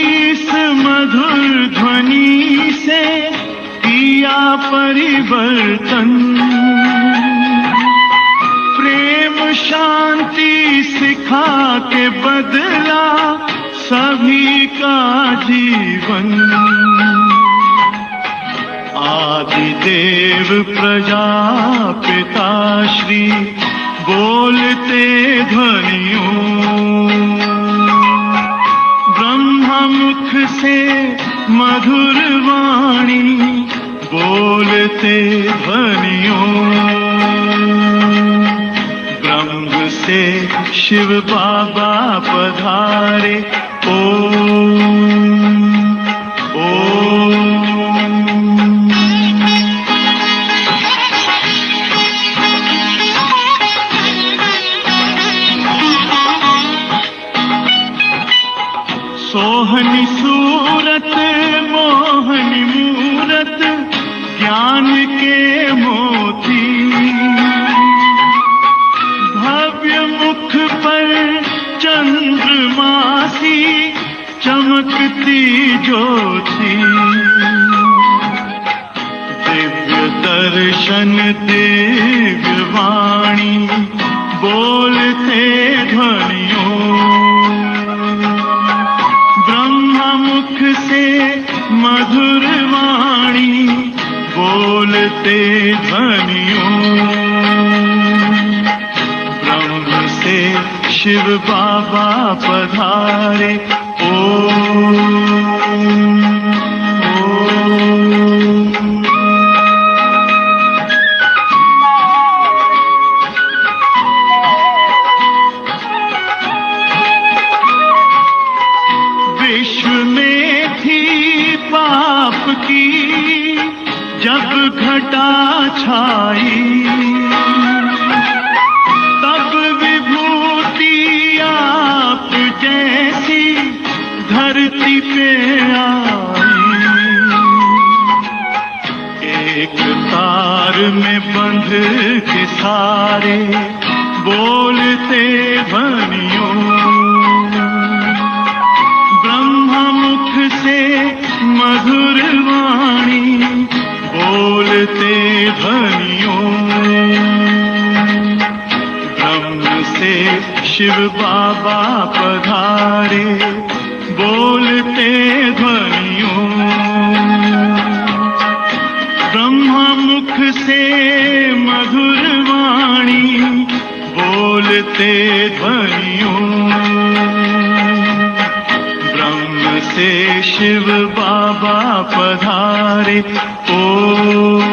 इस मधुर ध्वनि से किया परिवर्तन, प्रेम शांति सिखा के बदला सभी का जीवन। आदिदेव प्रजापिता श्री बोलते ध्वनियों, ब्रह्मा मुख से मधुर वाणी बोलते ध्वनियों, ब्रह्म से शिव बाबा पधारे। ओम ओम। सोहनी सूरत मोहनी मूरत ज्ञान के मोती, भव्य मुख पर चंद्रमासी चमकती ज्योति, दिव्य दर्शन दिव्य वाणी बोलते ध्वनियों, ब्रह्मा मुख से मधुर वाणी बोलते ध्वनियों, ब्रह्म से शिव बाबा पधारे। ओम ओम। विश्व में थी पाप की जब घटा छाई, तब विभूति आप जैसी धरती पे आई। एक तार में बंध के सारे बोलते ध्वनियों, ब्रह्मा मुख से मधुर वाणी बोलते ध्वनियों, ब्रह्म से शिव बाबा पधारे बोलते ध्वनियों, ब्रह्मा मुख से मधुर वाणी बोलते ध्वनियों, ब्रह्म से शिव बाबा पधारे। ओम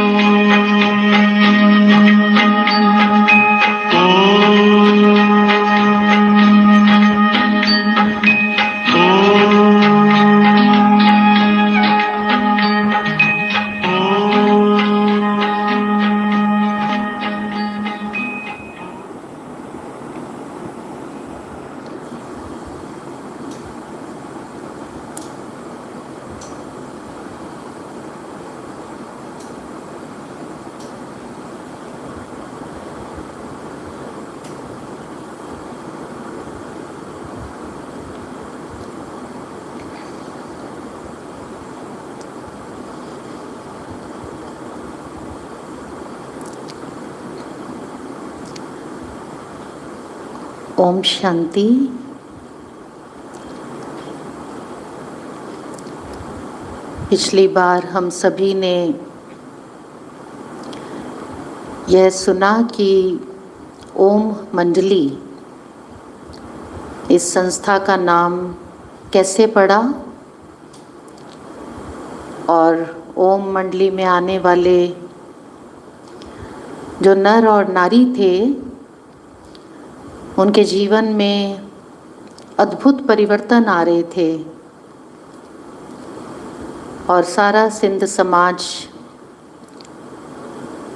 ओम शांति। पिछली बार हम सभी ने यह सुना कि ओम मंडली इस संस्था का नाम कैसे पड़ा और ओम मंडली में आने वाले जो नर और नारी थे उनके जीवन में अद्भुत परिवर्तन आ रहे थे और सारा सिंध समाज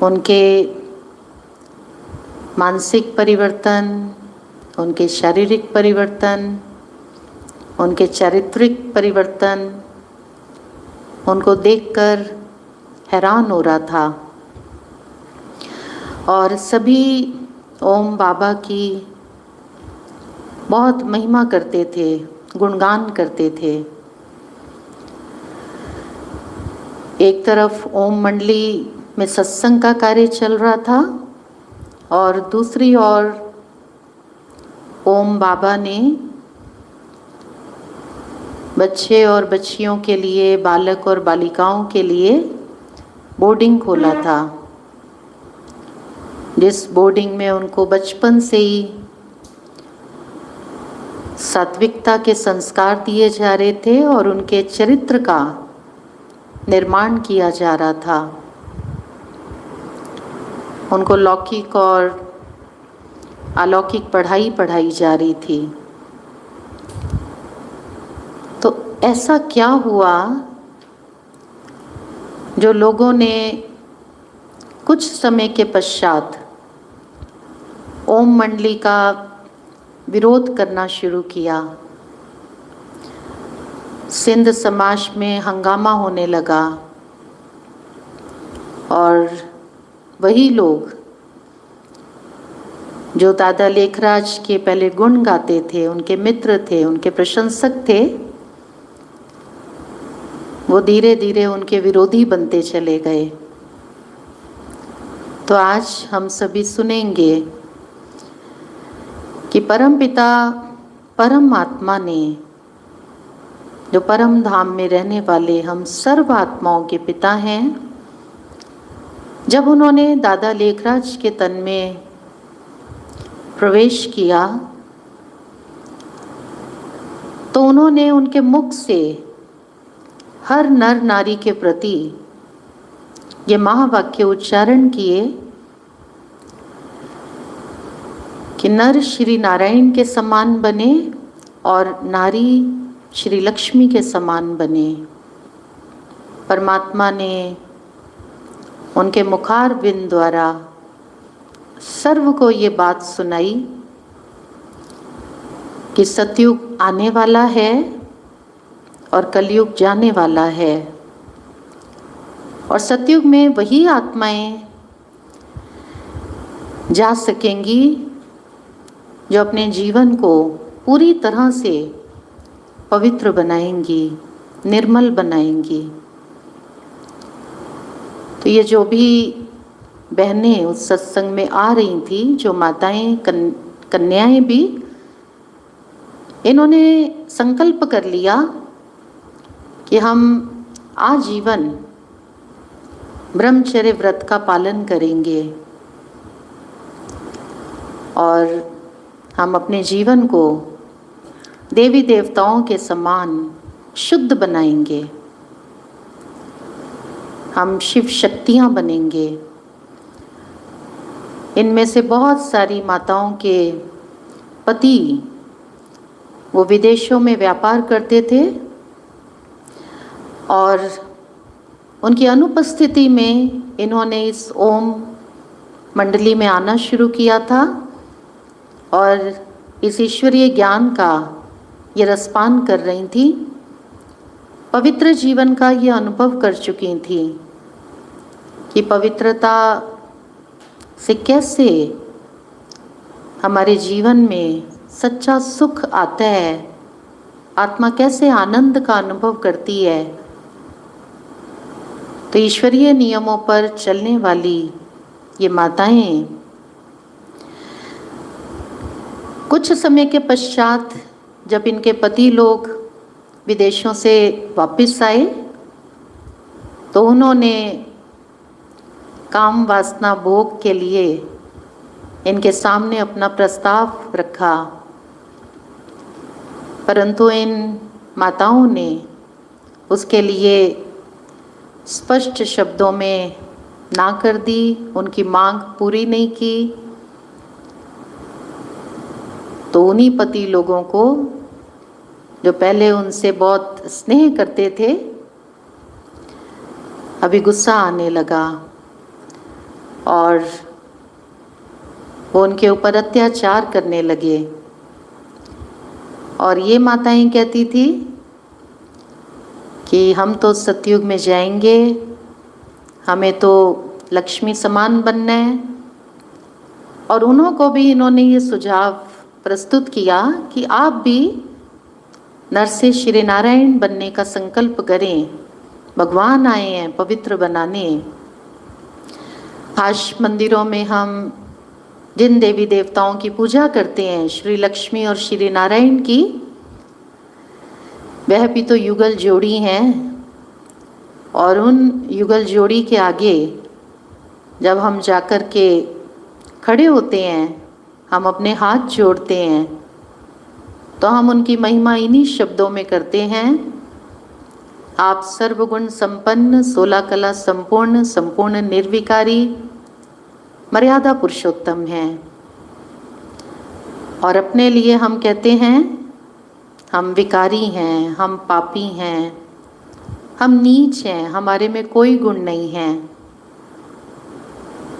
उनके मानसिक परिवर्तन, उनके शारीरिक परिवर्तन, उनके चारित्रिक परिवर्तन उनको देखकर हैरान हो रहा था और सभी ओम बाबा की बहुत महिमा करते थे, गुणगान करते थे। एक तरफ ओम मंडली में सत्संग का कार्य चल रहा था और दूसरी ओर ओम बाबा ने बच्चे और बच्चियों के लिए, बालक और बालिकाओं के लिए बोर्डिंग खोला था, जिस बोर्डिंग में उनको बचपन से ही सात्विकता के संस्कार दिए जा रहे थे और उनके चरित्र का निर्माण किया जा रहा था। उनको लौकिक और अलौकिक पढ़ाई पढ़ाई जा रही थी। तो ऐसा क्या हुआ जो लोगों ने कुछ समय के पश्चात ओम मंडली का विरोध करना शुरू किया। सिंध समाज में हंगामा होने लगा और वही लोग जो दादा लेखराज के पहले गुण गाते थे, उनके मित्र थे, उनके प्रशंसक थे, वो धीरे धीरे उनके विरोधी बनते चले गए। तो आज हम सभी सुनेंगे कि परमपिता परमात्मा ने, जो परम धाम में रहने वाले हम सर्व आत्माओं के पिता हैं, जब उन्होंने दादा लेखराज के तन में प्रवेश किया तो उन्होंने उनके मुख से हर नर नारी के प्रति ये महावाक्य उच्चारण किए कि नर श्री नारायण के समान बने और नारी श्री लक्ष्मी के समान बने। परमात्मा ने उनके मुखार बिंद द्वारा सर्व को ये बात सुनाई कि सतयुग आने वाला है और कलयुग जाने वाला है, और सतयुग में वही आत्माएं जा सकेंगी जो अपने जीवन को पूरी तरह से पवित्र बनाएंगी, निर्मल बनाएंगी। तो ये जो भी बहनें उस सत्संग में आ रही थी, जो माताएं, कन्याएं भी, इन्होंने संकल्प कर लिया कि हम आजीवन ब्रह्मचर्य व्रत का पालन करेंगे और हम अपने जीवन को देवी देवताओं के समान शुद्ध बनाएंगे। हम शिव शक्तियाँ बनेंगे। इनमें से बहुत सारी माताओं के पति वो विदेशों में व्यापार करते थे और उनकी अनुपस्थिति में इन्होंने इस ओम मंडली में आना शुरू किया था और इस ईश्वरीय ज्ञान का ये रसपान कर रही थी। पवित्र जीवन का ये अनुभव कर चुकी थी कि पवित्रता से कैसे हमारे जीवन में सच्चा सुख आता है, आत्मा कैसे आनंद का अनुभव करती है। तो ईश्वरीय नियमों पर चलने वाली ये माताएं कुछ समय के पश्चात जब इनके पति लोग विदेशों से वापस आए तो उन्होंने काम वासना भोग के लिए इनके सामने अपना प्रस्ताव रखा, परंतु इन माताओं ने उसके लिए स्पष्ट शब्दों में ना कर दी, उनकी मांग पूरी नहीं की। तो उन्हीं पति लोगों को जो पहले उनसे बहुत स्नेह करते थे, अभी गुस्सा आने लगा और वो उनके ऊपर अत्याचार करने लगे। और ये माताएं कहती थी कि हम तो सतयुग में जाएंगे, हमें तो लक्ष्मी समान बनना है। और उन्हों को भी इन्होंने ये सुझाव प्रस्तुत किया कि आप भी नर से श्री नारायण बनने का संकल्प करें, भगवान आए हैं पवित्र बनाने। आज मंदिरों में हम जिन देवी देवताओं की पूजा करते हैं, श्री लक्ष्मी और श्री नारायण की, वह भी तो युगल जोड़ी हैं। और उन युगल जोड़ी के आगे जब हम जाकर के खड़े होते हैं, हम अपने हाथ जोड़ते हैं, तो हम उनकी महिमा इन्हीं शब्दों में करते हैं, आप सर्वगुण संपन्न, 16 कला संपूर्ण, संपूर्ण निर्विकारी, मर्यादा पुरुषोत्तम हैं। और अपने लिए हम कहते हैं, हम विकारी हैं, हम पापी हैं, हम नीच हैं, हमारे में कोई गुण नहीं है।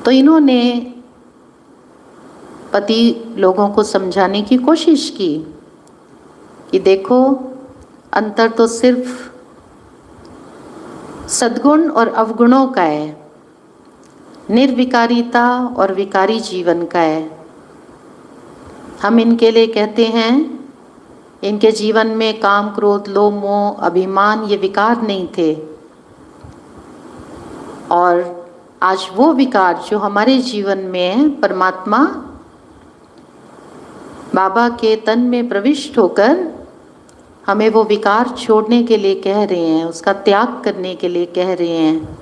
तो इन्होंने पति लोगों को समझाने की कोशिश की कि देखो, अंतर तो सिर्फ सद्गुण और अवगुणों का है, निर्विकारिता और विकारी जीवन का है। हम इनके लिए कहते हैं, इनके जीवन में काम, क्रोध, लोभ, मोह, अभिमान ये विकार नहीं थे। और आज वो विकार जो हमारे जीवन में है, परमात्मा बाबा के तन में प्रविष्ट होकर हमें वो विकार छोड़ने के लिए कह रहे हैं, उसका त्याग करने के लिए कह रहे हैं।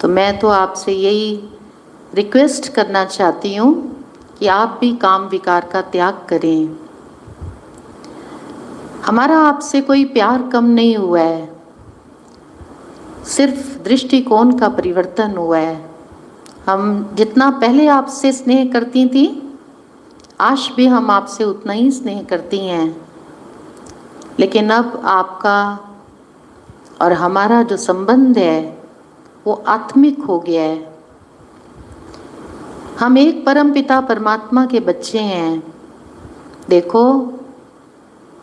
तो मैं तो आपसे यही रिक्वेस्ट करना चाहती हूँ कि आप भी काम विकार का त्याग करें। हमारा आपसे कोई प्यार कम नहीं हुआ है, सिर्फ दृष्टिकोण का परिवर्तन हुआ है। हम जितना पहले आपसे स्नेह करती थी, आज भी हम आपसे उतना ही स्नेह करती हैं, लेकिन अब आपका और हमारा जो संबंध है वो आत्मिक हो गया है। हम एक परम पिता परमात्मा के बच्चे हैं। देखो,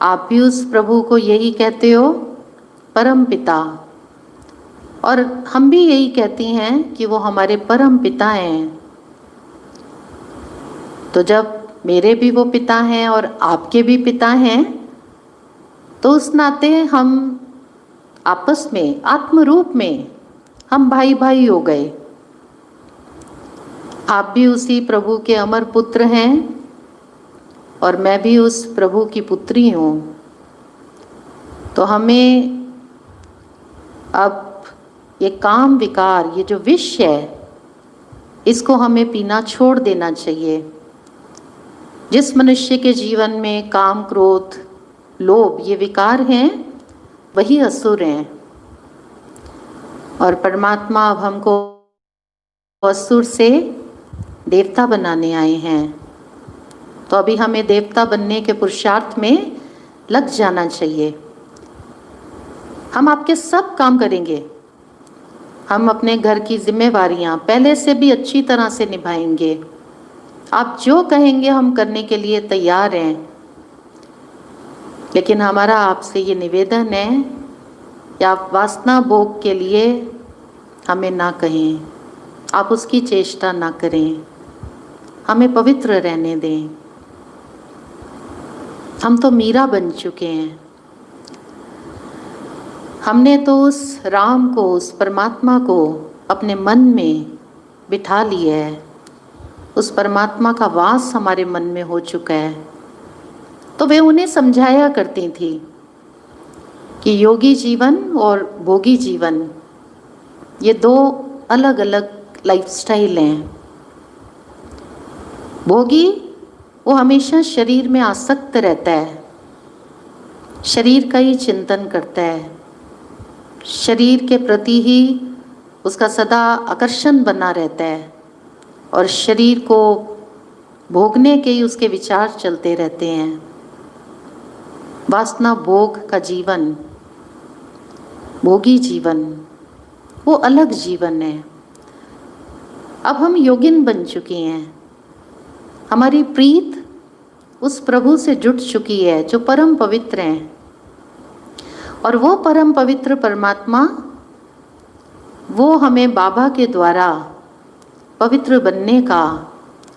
आप भी उस प्रभु को यही कहते हो, परम पिता, और हम भी यही कहती हैं कि वो हमारे परम पिता हैं। तो जब मेरे भी वो पिता हैं और आपके भी पिता हैं, तो उस नाते हम आपस में आत्म रूप में हम भाई भाई हो गए। आप भी उसी प्रभु के अमर पुत्र हैं और मैं भी उस प्रभु की पुत्री हूँ। तो हमें अब ये काम विकार, ये जो विष है, इसको हमें पीना छोड़ देना चाहिए। जिस मनुष्य के जीवन में काम, क्रोध, लोभ ये विकार हैं, वही असुर हैं। और परमात्मा अब हमको असुर से देवता बनाने आए हैं। तो अभी हमें देवता बनने के पुरुषार्थ में लग जाना चाहिए। हम आपके सब काम करेंगे, हम अपने घर की जिम्मेवारियां पहले से भी अच्छी तरह से निभाएंगे। आप जो कहेंगे हम करने के लिए तैयार हैं। लेकिन हमारा आपसे ये निवेदन है कि आप वासना भोग के लिए हमें ना कहें, आप उसकी चेष्टा ना करें, हमें पवित्र रहने दें। हम तो मीरा बन चुके हैं। हमने तो उस राम को, उस परमात्मा को अपने मन में बिठा लिया है। उस परमात्मा का वास हमारे मन में हो चुका है। तो वे उन्हें समझाया करती थी कि योगी जीवन और भोगी जीवन ये दो अलग अलग लाइफस्टाइल हैं। भोगी वो हमेशा शरीर में आसक्त रहता है, शरीर का ही चिंतन करता है, शरीर के प्रति ही उसका सदा आकर्षण बना रहता है और शरीर को भोगने के ही उसके विचार चलते रहते हैं। वासना भोग का जीवन, भोगी जीवन, वो अलग जीवन है। अब हम योगिन बन चुके हैं। हमारी प्रीत उस प्रभु से जुट चुकी है जो परम पवित्र हैं। और वो परम पवित्र परमात्मा, वो हमें बाबा के द्वारा पवित्र बनने का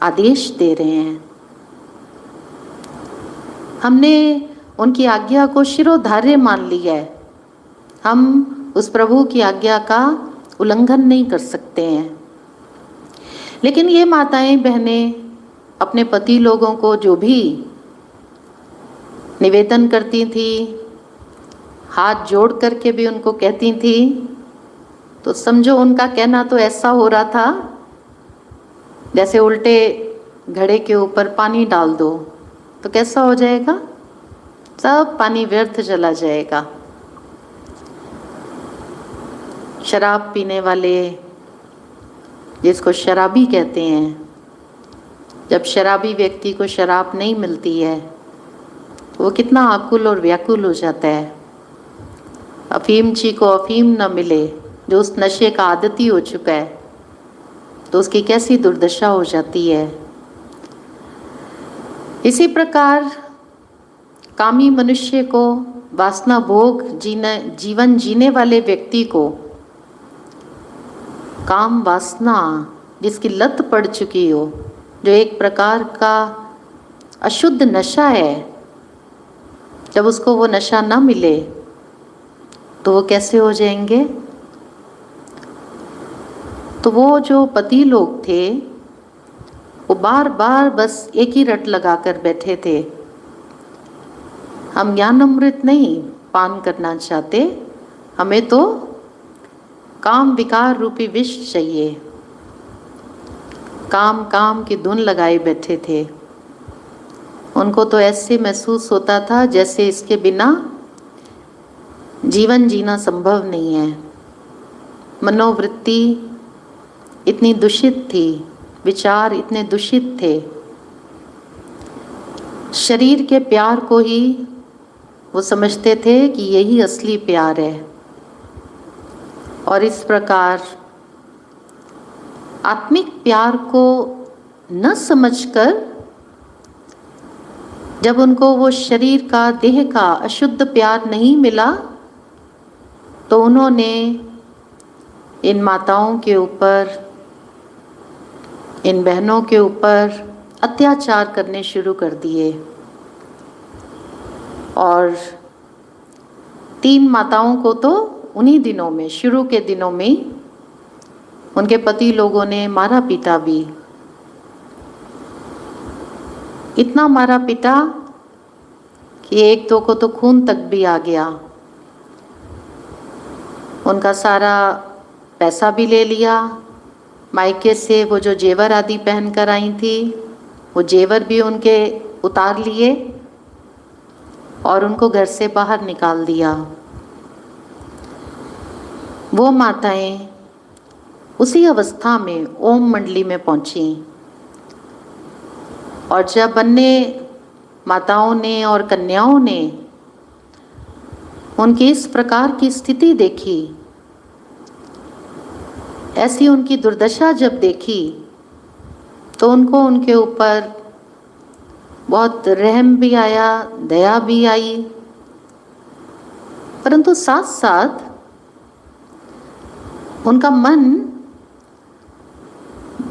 आदेश दे रहे हैं। हमने उनकी आज्ञा को शिरोधार्य मान लिया है। हम उस प्रभु की आज्ञा का उल्लंघन नहीं कर सकते हैं। लेकिन ये माताएं बहनें अपने पति लोगों को जो भी निवेदन करती थी, हाथ जोड़ करके भी उनको कहती थी, तो समझो उनका कहना तो ऐसा हो रहा था जैसे उल्टे घड़े के ऊपर पानी डाल दो तो कैसा हो जाएगा, सब पानी व्यर्थ चला जाएगा। शराब पीने वाले, जिसको शराबी कहते हैं, जब शराबी व्यक्ति को शराब नहीं मिलती है वो कितना आकुल और व्याकुल हो जाता है। अफीमची को अफीम न मिले, जो उस नशे का आदती हो चुका है, तो उसकी कैसी दुर्दशा हो जाती है। इसी प्रकार कामी मनुष्य को, वासना भोग जीवन जीने वाले व्यक्ति को काम वासना जिसकी लत पड़ चुकी हो, जो एक प्रकार का अशुद्ध नशा है, जब उसको वो नशा ना मिले तो वो कैसे हो जाएंगे। तो वो जो पति लोग थे वो बार बार बस एक ही रट लगा कर बैठे थे, हम ज्ञान अमृत नहीं पान करना चाहते, हमें तो काम विकार रूपी विष चाहिए। काम काम की धुन लगाए बैठे थे। उनको तो ऐसे महसूस होता था जैसे इसके बिना जीवन जीना संभव नहीं है। मनोवृत्ति इतनी दूषित थी, विचार इतने दूषित थे, शरीर के प्यार को ही वो समझते थे कि यही असली प्यार है। और इस प्रकार आत्मिक प्यार को न समझकर जब उनको वो शरीर का, देह का अशुद्ध प्यार नहीं मिला, तो उन्होंने इन माताओं के ऊपर, इन बहनों के ऊपर अत्याचार करने शुरू कर दिए। और 3 माताओं को तो उन्हीं दिनों में, शुरू के दिनों में उनके पति लोगों ने मारा पीटा भी। इतना मारा पीटा कि 1-2 को तो खून तक भी आ गया। उनका सारा पैसा भी ले लिया, मायके से वो जो जेवर आदि पहन कर आई थी वो जेवर भी उनके उतार लिए और उनको घर से बाहर निकाल दिया। वो माताएं उसी अवस्था में ओम मंडली में पहुंची। और जब अन्य माताओं ने और कन्याओं ने उनकी इस प्रकार की स्थिति देखी, ऐसी उनकी दुर्दशा जब देखी, तो उनको उनके ऊपर बहुत रहम भी आया, दया भी आई। परंतु साथ साथ उनका मन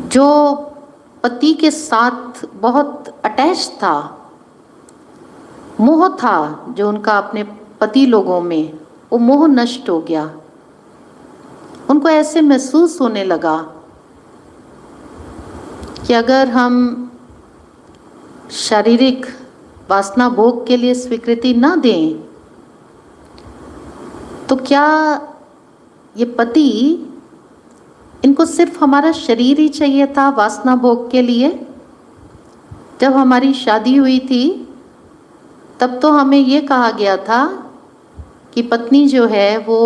जो पति के साथ बहुत अटैच था, मोह था जो उनका अपने पति लोगों में, वो मोह नष्ट हो गया। उनको ऐसे महसूस होने लगा कि अगर हम शारीरिक वासना भोग के लिए स्वीकृति ना दें, तो क्या ये पति, इनको सिर्फ हमारा शरीर ही चाहिए था वासना भोग के लिए? जब हमारी शादी हुई थी तब तो हमें ये कहा गया था कि पत्नी जो है वो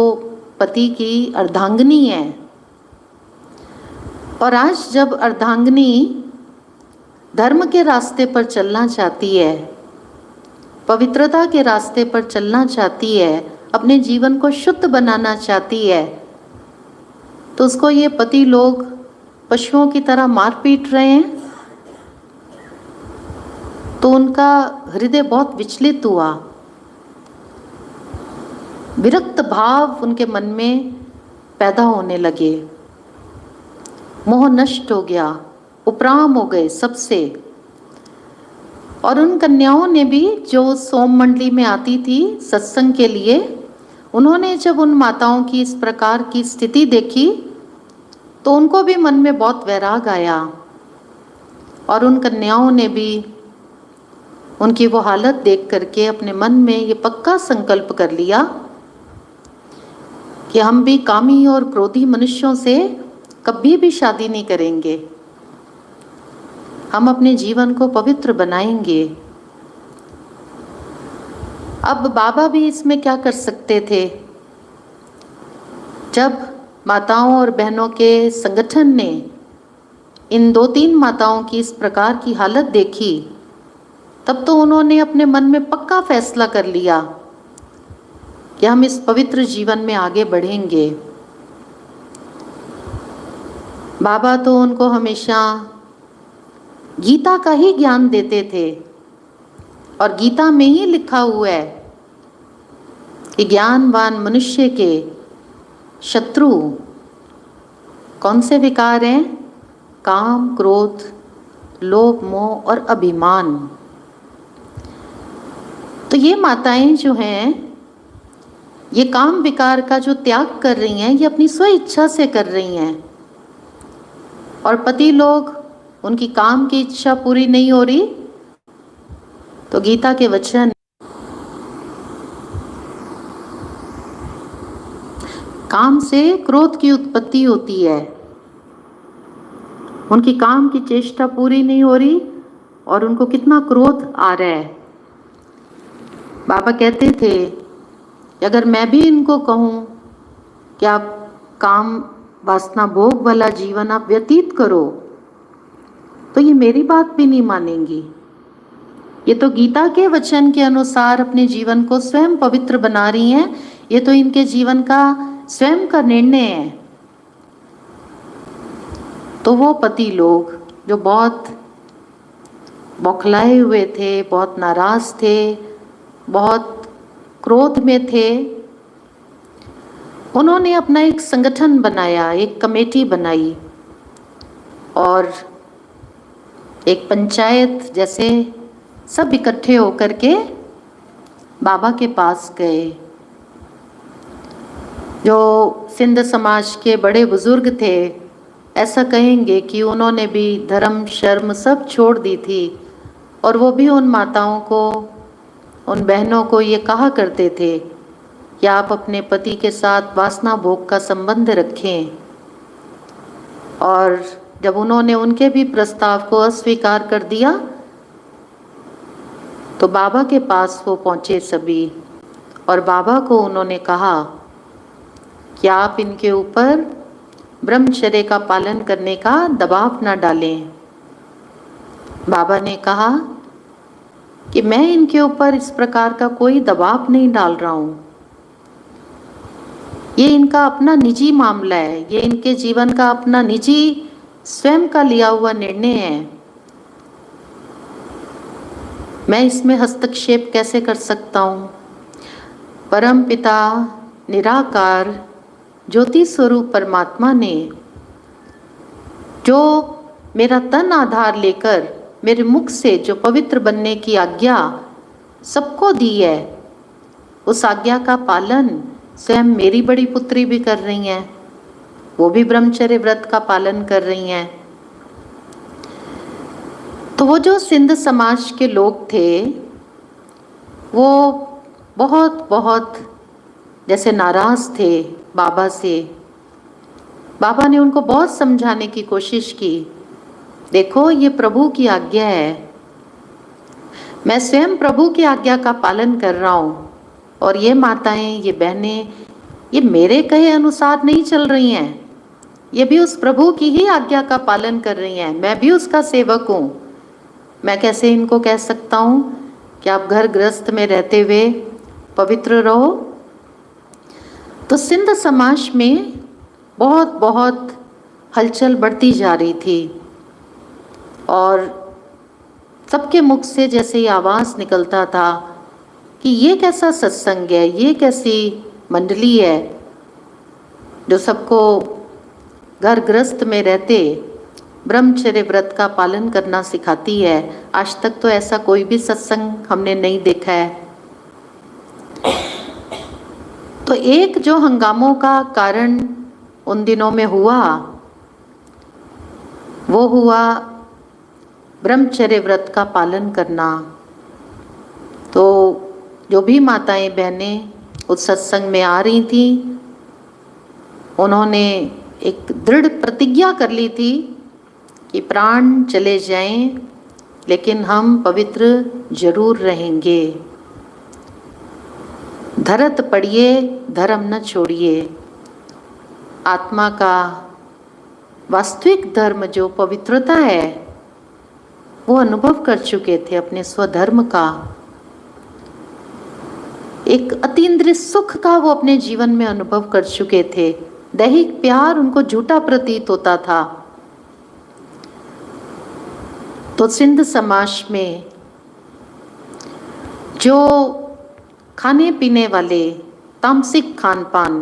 पति की अर्धांगिनी है। और आज जब अर्धांगिनी धर्म के रास्ते पर चलना चाहती है, पवित्रता के रास्ते पर चलना चाहती है, अपने जीवन को शुद्ध बनाना चाहती है, तो उसको ये पति लोग पशुओं की तरह मार पीट रहे हैं। तो उनका हृदय बहुत विचलित हुआ, विरक्त भाव उनके मन में पैदा होने लगे, मोह नष्ट हो गया, उपराम हो गए सबसे। और उन कन्याओं ने भी जो सोम मंडली में आती थी सत्संग के लिए, उन्होंने जब उन माताओं की इस प्रकार की स्थिति देखी तो उनको भी मन में बहुत वैराग आया और उन कन्याओं ने भी उनकी वो हालत देख करके अपने मन में ये पक्का संकल्प कर लिया कि हम भी कामी और क्रोधी मनुष्यों से कभी भी शादी नहीं करेंगे, हम अपने जीवन को पवित्र बनाएंगे। अब बाबा भी इसमें क्या कर सकते थे? जब माताओं और बहनों के संगठन ने इन 2-3 माताओं की इस प्रकार की हालत देखी, तब तो उन्होंने अपने मन में पक्का फैसला कर लिया कि हम इस पवित्र जीवन में आगे बढ़ेंगे। बाबा तो उनको हमेशा गीता का ही ज्ञान देते थे और गीता में ही लिखा हुआ है कि ज्ञानवान मनुष्य के शत्रु कौन से विकार हैं? काम, क्रोध, लोभ, मोह और अभिमान। तो ये माताएं जो हैं, ये काम विकार का जो त्याग कर रही हैं, ये अपनी स्व इच्छा से कर रही हैं। और पति लोग, उनकी काम की इच्छा पूरी नहीं हो रही तो गीता के वचन, काम से क्रोध की उत्पत्ति होती है। उनकी काम की चेष्टा पूरी नहीं हो रही और उनको कितना क्रोध आ रहा है। बाबा कहते थे कि अगर मैं भी इनको कहूँ कि आप काम वासना भोग वाला जीवन आप व्यतीत करो, तो ये मेरी बात भी नहीं मानेंगी। ये तो गीता के वचन के अनुसार अपने जीवन को स्वयं पवित्र बना रही हैं। ये तो इनके जीवन का स्वयं का निर्णय है। तो वो पति लोग जो बहुत बौखलाए हुए थे, बहुत नाराज थे, बहुत क्रोध में थे, उन्होंने अपना एक संगठन बनाया, एक कमेटी बनाई और एक पंचायत जैसे सब इकट्ठे होकर के बाबा के पास गए। जो सिंध समाज के बड़े बुजुर्ग थे, ऐसा कहेंगे कि उन्होंने भी धर्म शर्म सब छोड़ दी थी और वो भी उन माताओं को, उन बहनों को ये कहा करते थे कि आप अपने पति के साथ वासना भोग का संबंध रखें। और जब उन्होंने उनके भी प्रस्ताव को अस्वीकार कर दिया तो बाबा के पास वो पहुँचे सभी और बाबा को उन्होंने कहा कि आप इनके ऊपर ब्रह्मचर्य का पालन करने का दबाव न डालें। बाबा ने कहा कि मैं इनके ऊपर इस प्रकार का कोई दबाव नहीं डाल रहा हूँ, ये इनका अपना निजी मामला है, ये इनके जीवन का अपना निजी स्वयं का लिया हुआ निर्णय है। मैं इसमें हस्तक्षेप कैसे कर सकता हूँ? परम पिता निराकार ज्योति स्वरूप परमात्मा ने जो मेरा तन आधार लेकर मेरे मुख से जो पवित्र बनने की आज्ञा सबको दी है, उस आज्ञा का पालन स्वयं मेरी बड़ी पुत्री भी कर रही हैं। वो भी ब्रह्मचर्य व्रत का पालन कर रही हैं। तो वो जो सिंध समाज के लोग थे, वो बहुत बहुत जैसे नाराज थे बाबा से। बाबा ने उनको बहुत समझाने की कोशिश की, देखो ये प्रभु की आज्ञा है, मैं स्वयं प्रभु की आज्ञा का पालन कर रहा हूँ और ये माताएं, ये बहनें, ये मेरे कहे अनुसार नहीं चल रही हैं, ये भी उस प्रभु की ही आज्ञा का पालन कर रही हैं। मैं भी उसका सेवक हूँ। मैं कैसे इनको कह सकता हूँ कि आप घर गृहस्थ में रहते हुए पवित्र रहो? तो सिंध समाज में बहुत बहुत हलचल बढ़ती जा रही थी और सबके मुख से जैसे ही आवाज़ निकलता था कि ये कैसा सत्संग है, ये कैसी मंडली है जो सबको घर गृहस्थ में रहते ब्रह्मचर्य व्रत का पालन करना सिखाती है। आज तक तो ऐसा कोई भी सत्संग हमने नहीं देखा है। तो एक जो हंगामों का कारण उन दिनों में हुआ, वो हुआ ब्रह्मचर्य व्रत का पालन करना। तो जो भी माताएं बहनें उस सत्संग में आ रही थी, उन्होंने एक दृढ़ प्रतिज्ञा कर ली थी कि प्राण चले जाएं लेकिन हम पवित्र जरूर रहेंगे। धरत पड़िए धर्म न छोड़िए। आत्मा का वास्तविक धर्म जो पवित्रता है वो अनुभव कर चुके थे अपने स्वधर्म का। एक अतीन्द्रिय सुख का वो अपने जीवन में अनुभव कर चुके थे। दैहिक प्यार उनको झूठा प्रतीत होता था। तो सिंध समाज में जो खाने पीने वाले, तामसिक खान पान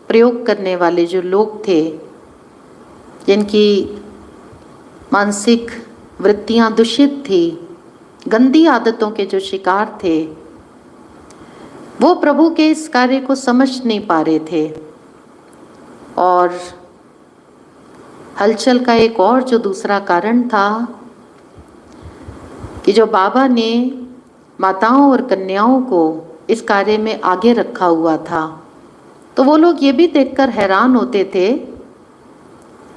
प्रयोग करने वाले जो लोग थे, जिनकी मानसिक वृत्तियां दूषित थी, गंदी आदतों के जो शिकार थे, वो प्रभु के इस कार्य को समझ नहीं पा रहे थे। और हलचल का एक और जो दूसरा कारण था कि जो बाबा ने माताओं और कन्याओं को इस कार्य में आगे रखा हुआ था, तो वो लोग ये भी देखकर हैरान होते थे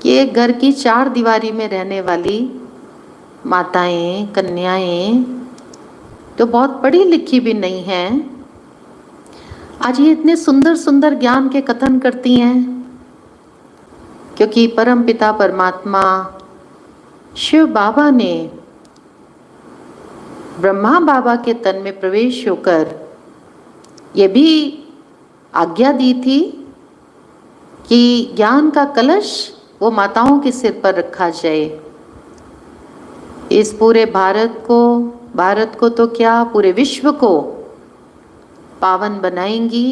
कि एक घर की चार दीवारी में रहने वाली माताएं, कन्याएं जो बहुत पढ़ी लिखी भी नहीं हैं, आज ये इतने सुंदर सुंदर ज्ञान के कथन करती हैं, क्योंकि परम पिता परमात्मा शिव बाबा ने ब्रह्मा बाबा के तन में प्रवेश होकर ये भी आज्ञा दी थी कि ज्ञान का कलश वो माताओं के सिर पर रखा जाए। इस पूरे भारत को तो क्या, पूरे विश्व को पावन बनाएंगी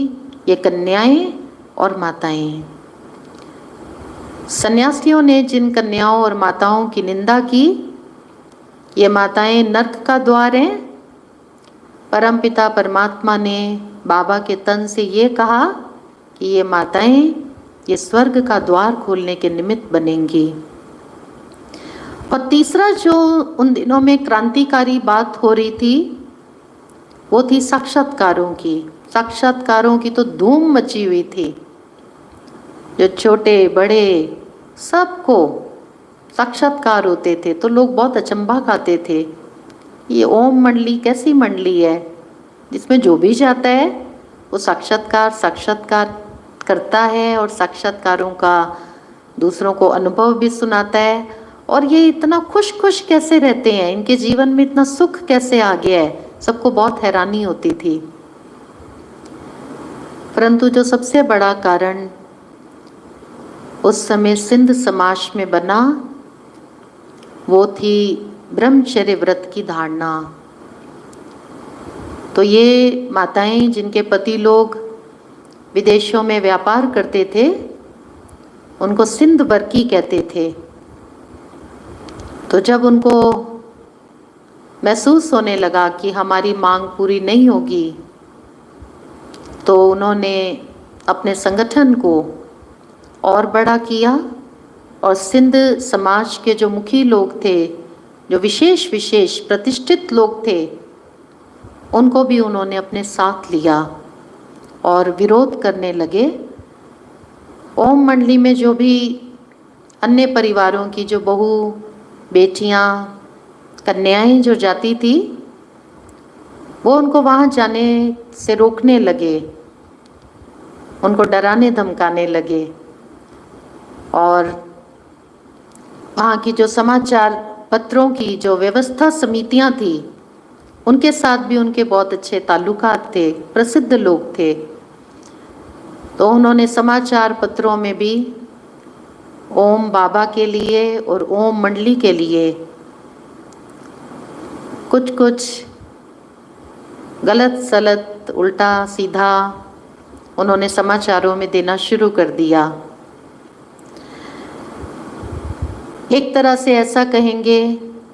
ये कन्याएं और माताएं। सन्यासियों ने जिन कन्याओं और माताओं की निंदा की, ये माताएं नर्क का द्वार हैं। परमपिता परमात्मा ने बाबा के तन से ये कहा कि ये माताएं ये स्वर्ग का द्वार खोलने के निमित्त बनेंगी। और तीसरा जो उन दिनों में क्रांतिकारी बात हो रही थी, वो थी साक्षात्कारों की। साक्षात्कारों की तो धूम मची हुई थी। जो छोटे बड़े सबको साक्षात्कार होते थे तो लोग बहुत अचंभा खाते थे। ये ओम मंडली कैसी मंडली है जिसमें जो भी जाता है वो साक्षात्कार करता है और साक्षात्कारों का दूसरों को अनुभव भी सुनाता है। और ये इतना खुश कैसे रहते हैं, इनके जीवन में इतना सुख कैसे आ गया है, सबको बहुत हैरानी होती थी। परंतु जो सबसे बड़ा कारण उस समय सिंध समाज में बना, वो थी ब्रह्मचर्य व्रत की धारणा। तो ये माताएं जिनके पति लोग विदेशों में व्यापार करते थे, उनको सिंध बरकी कहते थे। तो जब उनको महसूस होने लगा कि हमारी मांग पूरी नहीं होगी, तो उन्होंने अपने संगठन को और बड़ा किया और सिंध समाज के जो मुखी लोग थे, जो विशेष प्रतिष्ठित लोग थे, उनको भी उन्होंने अपने साथ लिया और विरोध करने लगे। ओम मंडली में जो भी अन्य परिवारों की जो बहू, बेटियां, कन्याएं जो जाती थी, वो उनको वहाँ जाने से रोकने लगे, उनको डराने धमकाने लगे। और वहाँ की जो समाचार पत्रों की जो व्यवस्था समितियाँ थी, उनके साथ भी उनके बहुत अच्छे ताल्लुकात थे, प्रसिद्ध लोग थे। तो उन्होंने समाचार पत्रों में भी ओम बाबा के लिए और ओम मंडली के लिए कुछ गलत सलत, उल्टा सीधा उन्होंने समाचारों में देना शुरू कर दिया। एक तरह से ऐसा कहेंगे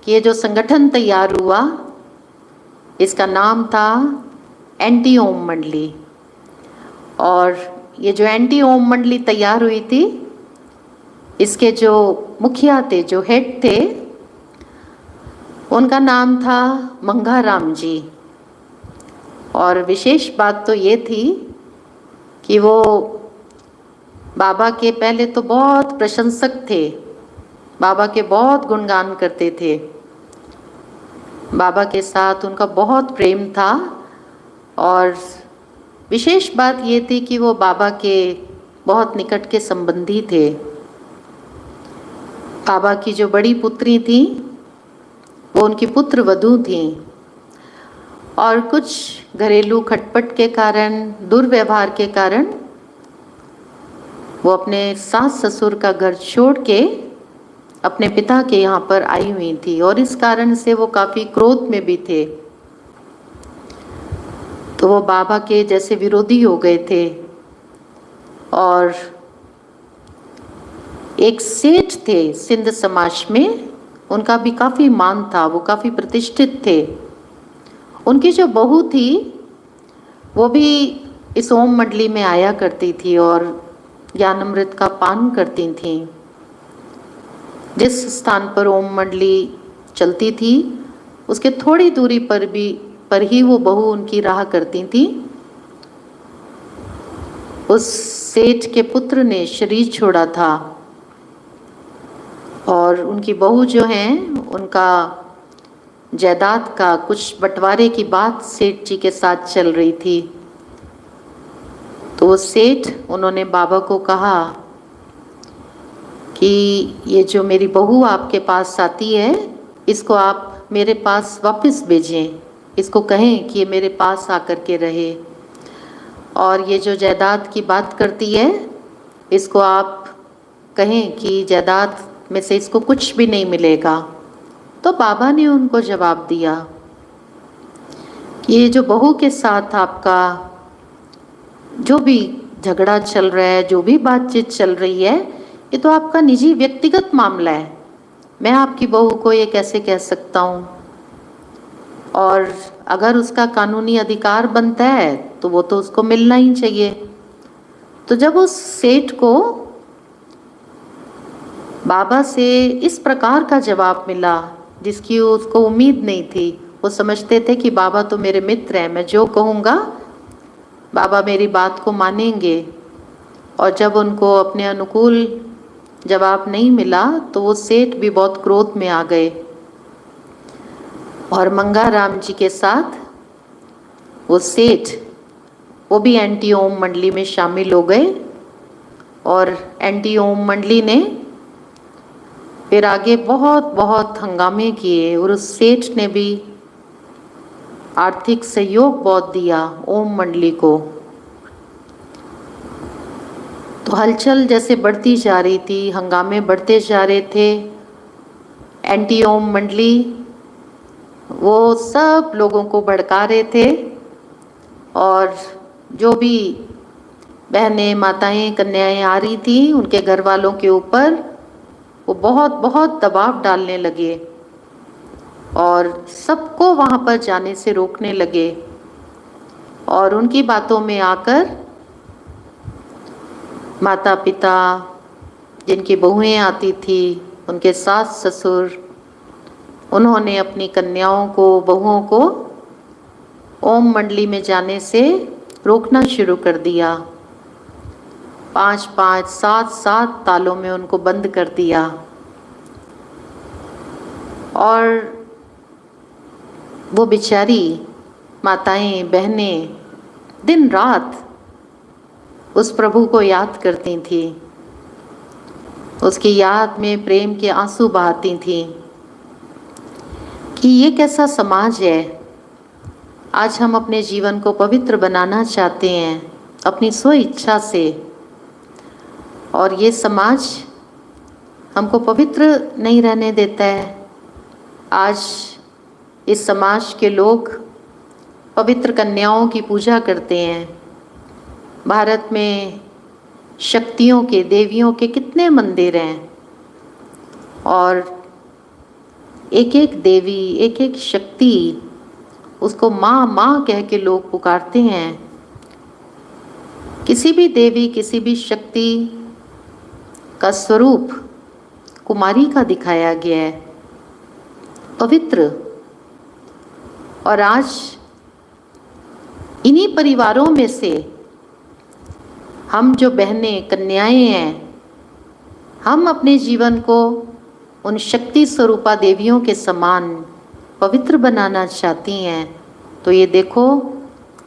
कि ये जो संगठन तैयार हुआ, इसका नाम था एंटी ओम मंडली। और ये जो एंटी ओम मंडली तैयार हुई थी, इसके जो मुखिया थे, जो हेड थे, उनका नाम था मंगाराम जी। और विशेष बात तो ये थी कि वो बाबा के पहले तो बहुत प्रशंसक थे, बाबा के बहुत गुणगान करते थे, बाबा के साथ उनका बहुत प्रेम था। और विशेष बात ये थी कि वो बाबा के बहुत निकट के संबंधी थे। बाबा की जो बड़ी पुत्री थी वो उनकी पुत्र वधू थी, और कुछ घरेलू खटपट के कारण, दुर्व्यवहार के कारण वो अपने सास ससुर का घर छोड़ के अपने पिता के यहाँ पर आई हुई थी, और इस कारण से वो काफ़ी क्रोध में भी थे। तो वो बाबा के जैसे विरोधी हो गए थे। और एक सेठ थे सिंध समाज में, उनका भी काफ़ी मान था, वो काफ़ी प्रतिष्ठित थे। उनकी जो बहू थी वो भी इस ओम मंडली में आया करती थी और ज्ञानामृत का पान करती थी। जिस स्थान पर ओम मंडली चलती थी उसके थोड़ी दूरी पर ही वो बहू उनकी रहा करती थी। उस सेठ के पुत्र ने शरीर छोड़ा था और उनकी बहू जो हैं, उनका जायदाद का कुछ बंटवारे की बात सेठ जी के साथ चल रही थी। तो वो सेठ, उन्होंने बाबा को कहा कि ये जो मेरी बहू आपके पास आती है, इसको आप मेरे पास वापस भेजें, इसको कहें कि ये मेरे पास आकर के रहे, और ये जो जायदाद की बात करती है इसको आप कहें कि जायदाद में से इसको कुछ भी नहीं मिलेगा। तो बाबा ने उनको जवाब दिया कि ये जो बहू के साथ आपका जो भी झगड़ा चल रहा है, जो भी बातचीत चल रही है, ये तो आपका निजी व्यक्तिगत मामला है। मैं आपकी बहू को ये कैसे कह सकता हूँ, और अगर उसका कानूनी अधिकार बनता है तो वो तो उसको मिलना ही चाहिए। तो जब उस सेठ को बाबा से इस प्रकार का जवाब मिला जिसकी उसको उम्मीद नहीं थी, वो समझते थे कि बाबा तो मेरे मित्र हैं, मैं जो कहूँगा बाबा मेरी बात को मानेंगे, और जब उनको अपने अनुकूल जवाब नहीं मिला तो वो सेठ भी बहुत क्रोध में आ गए और मंगाराम जी के साथ वो सेठ, वो भी एंटी ओम मंडली में शामिल हो गए। और एंटी ओम मंडली ने फिर आगे बहुत बहुत हंगामे किए, और उस सेठ ने भी आर्थिक सहयोग बहुत दिया ओम मंडली को। तो हलचल जैसे बढ़ती जा रही थी, हंगामे बढ़ते जा रहे थे। एंटी ओम मंडली वो सब लोगों को भड़का रहे थे, और जो भी बहनें, माताएं, कन्याएं आ रही थी उनके घर वालों के ऊपर वो बहुत बहुत दबाव डालने लगे और सबको वहाँ पर जाने से रोकने लगे। और उनकी बातों में आकर माता पिता, जिनकी बहुएं आती थी, उनके सास ससुर, उन्होंने अपनी कन्याओं को, बहुओं को ओम मंडली में जाने से रोकना शुरू कर दिया। 5-5, 7-7 तालों में उनको बंद कर दिया। और वो बेचारी माताएं, बहनें दिन रात उस प्रभु को याद करती थी, उसकी याद में प्रेम के आंसू बहाती थी कि ये कैसा समाज है। आज हम अपने जीवन को पवित्र बनाना चाहते हैं अपनी स्व इच्छा से, और ये समाज हमको पवित्र नहीं रहने देता है। आज इस समाज के लोग पवित्र कन्याओं की पूजा करते हैं। भारत में शक्तियों के, देवियों के कितने मंदिर हैं, और एक एक देवी, एक एक शक्ति, उसको माँ माँ कह के लोग पुकारते हैं। किसी भी देवी, किसी भी शक्ति का स्वरूप कुमारी का दिखाया गया है, पवित्र। और आज इन्हीं परिवारों में से हम जो बहनें, कन्याएं हैं, हम अपने जीवन को उन शक्ति स्वरूपा देवियों के समान पवित्र बनाना चाहती हैं। तो ये देखो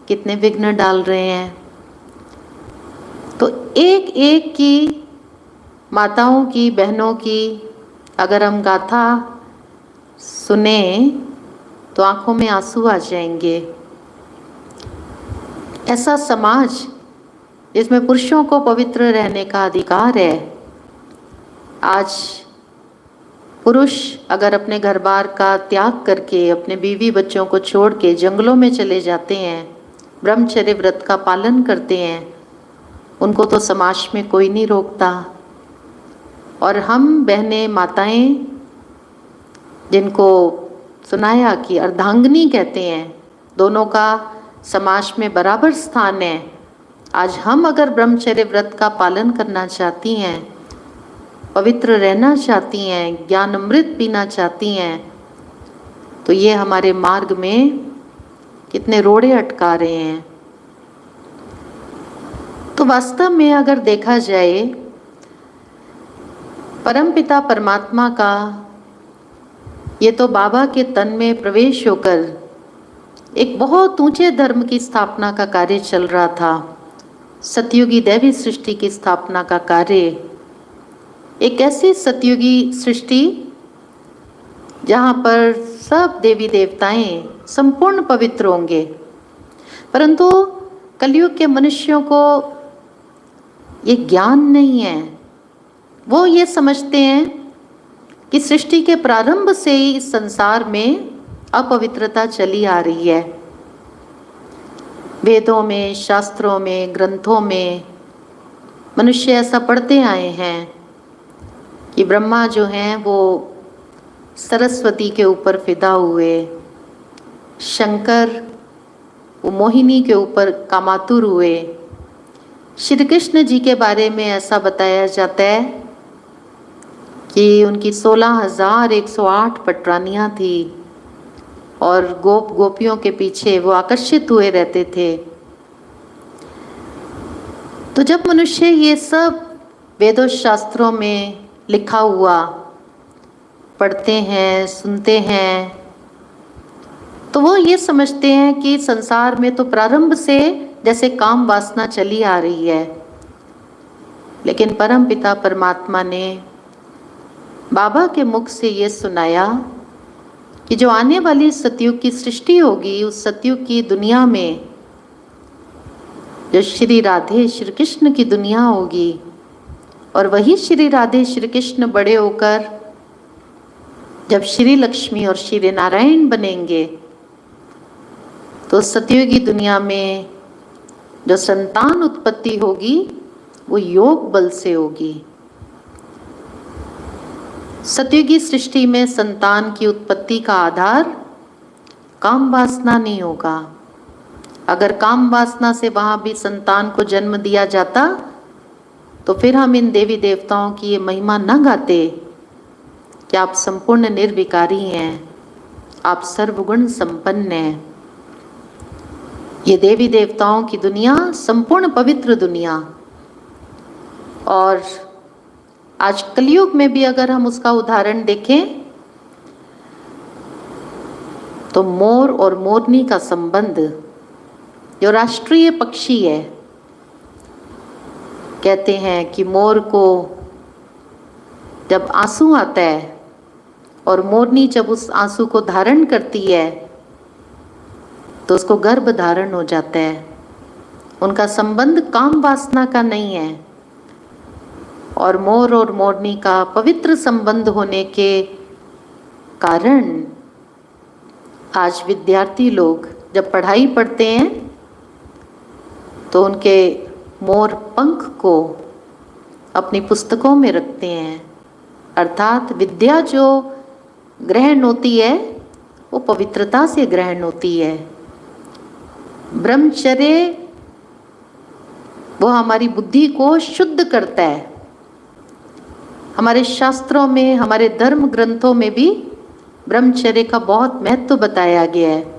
कितने विघ्न डाल रहे हैं। तो एक एक की, माताओं की, बहनों की अगर हम गाथा सुने तो आंखों में आंसू आ जाएंगे। ऐसा समाज जिसमें पुरुषों को पवित्र रहने का अधिकार है, आज पुरुष अगर अपने घर बार का त्याग करके अपने बीवी बच्चों को छोड़ के जंगलों में चले जाते हैं, ब्रह्मचर्य व्रत का पालन करते हैं, उनको तो समाज में कोई नहीं रोकता। और हम बहनें, माताएं, जिनको सुनाया कि अर्धांगिनी कहते हैं, दोनों का समाज में बराबर स्थान है। आज हम अगर ब्रह्मचर्य व्रत का पालन करना चाहती हैं, पवित्र रहना चाहती हैं, ज्ञान अमृत पीना चाहती हैं, तो ये हमारे मार्ग में कितने रोड़े अटका रहे हैं। तो वास्तव में अगर देखा जाए, परमपिता परमात्मा का ये तो बाबा के तन में प्रवेश होकर एक बहुत ऊंचे धर्म की स्थापना का कार्य चल रहा था। सतयुगी दैवी सृष्टि की स्थापना का कार्य, एक ऐसी सतयुगी सृष्टि जहाँ पर सब देवी देवताएं संपूर्ण पवित्र होंगे। परंतु कलयुग के मनुष्यों को ये ज्ञान नहीं है। वो ये समझते हैं कि सृष्टि के प्रारंभ से ही इस संसार में अपवित्रता चली आ रही है। वेदों में, शास्त्रों में, ग्रंथों में मनुष्य ऐसा पढ़ते आए हैं कि ब्रह्मा जो हैं वो सरस्वती के ऊपर फिदा हुए, शंकर वो मोहिनी के ऊपर कामातुर हुए। श्री कृष्ण जी के बारे में ऐसा बताया जाता है कि उनकी 16,108 पटरानियाँ थी और गोप गोपियों के पीछे वो आकर्षित हुए रहते थे। तो जब मनुष्य ये सब वेदों शास्त्रों में लिखा हुआ पढ़ते हैं, सुनते हैं, तो वो ये समझते हैं कि संसार में तो प्रारंभ से जैसे काम वासना चली आ रही है। लेकिन परम पिता परमात्मा ने बाबा के मुख से ये सुनाया कि जो आने वाली सतयुग की सृष्टि होगी, उस सतयुग की दुनिया में जो श्री राधे श्री कृष्ण की दुनिया होगी, और वही श्री राधे श्री कृष्ण बड़े होकर जब श्री लक्ष्मी और श्री नारायण बनेंगे, तो सतयुगी दुनिया में जो संतान उत्पत्ति होगी वो योग बल से होगी। सतयुगी सृष्टि में संतान की उत्पत्ति का आधार काम वासना नहीं होगा। अगर काम वासना से वहाँ भी संतान को जन्म दिया जाता तो फिर हम इन देवी देवताओं की ये महिमा न गाते कि आप संपूर्ण निर्विकारी हैं, आप सर्वगुण संपन्न हैं। ये देवी देवताओं की दुनिया संपूर्ण पवित्र दुनिया, और आज कलयुग में भी अगर हम उसका उदाहरण देखें तो मोर और मोरनी का संबंध, जो राष्ट्रीय पक्षी है, कहते हैं कि मोर को जब आंसू आता है और मोरनी जब उस आंसू को धारण करती है तो उसको गर्भ धारण हो जाता है। उनका संबंध काम वासना का नहीं है, और मोर और मोरनी का पवित्र संबंध होने के कारण आज विद्यार्थी लोग जब पढ़ाई पढ़ते हैं तो उनके मोर पंख को अपनी पुस्तकों में रखते हैं। अर्थात विद्या जो ग्रहण होती है वो पवित्रता से ग्रहण होती है। ब्रह्मचर्य वो हमारी बुद्धि को शुद्ध करता है। हमारे शास्त्रों में, हमारे धर्म ग्रंथों में भी ब्रह्मचर्य का बहुत महत्व बताया गया है।